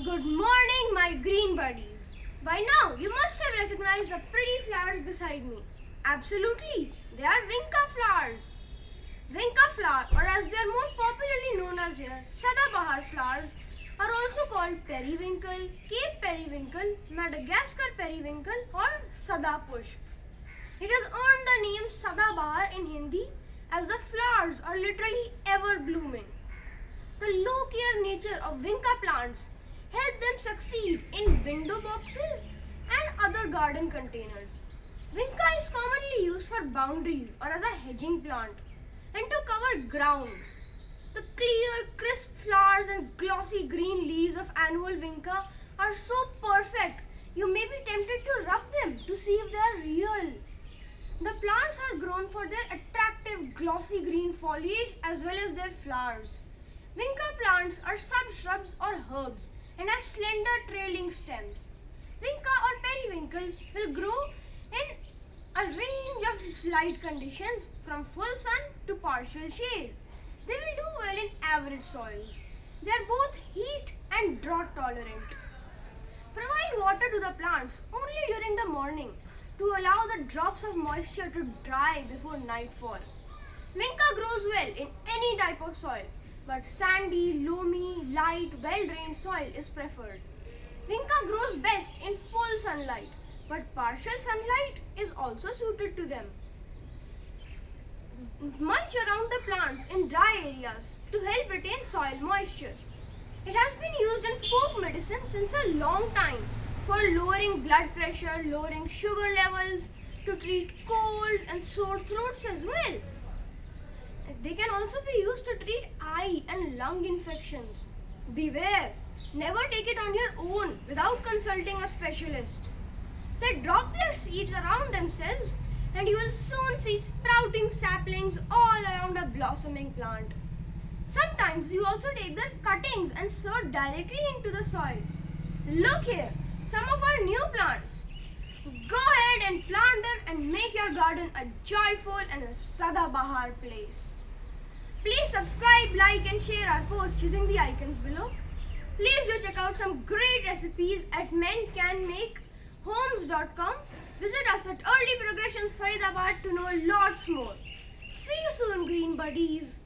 Good morning, my green buddies. By now, you must have recognized the pretty flowers beside me. Absolutely, they are Vinca flowers. Vinca flowers, or as they are more popularly known as here, Sadabahar flowers, are also called periwinkle, Cape periwinkle, Madagascar periwinkle, or Sadapushp. It has earned the name Sadabahar in Hindi as the flowers are literally ever blooming. The low-care nature of Vinca plants help them succeed in window boxes and other garden containers. Vinca is commonly used for boundaries or as a hedging plant and to cover ground. The clear, crisp flowers and glossy green leaves of annual Vinca are so perfect you may be tempted to rub them to see if they are real. The plants are grown for their attractive glossy green foliage as well as their flowers. Vinca plants are sub-shrubs or herbs and have slender trailing stems. Vinca or periwinkle will grow in a range of light conditions from full sun to partial shade. They will do well in average soils. They are both heat and drought tolerant. Provide water to the plants only during the morning to allow the drops of moisture to dry before nightfall. Vinca grows well in any type of soil, but sandy, loamy, light, well-drained soil is preferred. Vinca grows best in full sunlight, but partial sunlight is also suited to them. Mulch around the plants in dry areas to help retain soil moisture. It has been used in folk medicine since a long time for lowering blood pressure, lowering sugar levels, to treat colds and sore throats as well. They can also be used to treat eye and lung infections. Beware, never take it on your own without consulting a specialist. They drop their seeds around themselves and you will soon see sprouting saplings all around a blossoming plant. Sometimes you also take their cuttings and sow directly into the soil. Look here, some of our new plants. Go ahead and plant them and make your garden a joyful and a Sadabahar place. Please subscribe, like and share our posts using the icons below. Please do check out some great recipes at mencanmakehomes.com. Visit us at Early Progressions Faridabad to know lots more. See you soon, green buddies.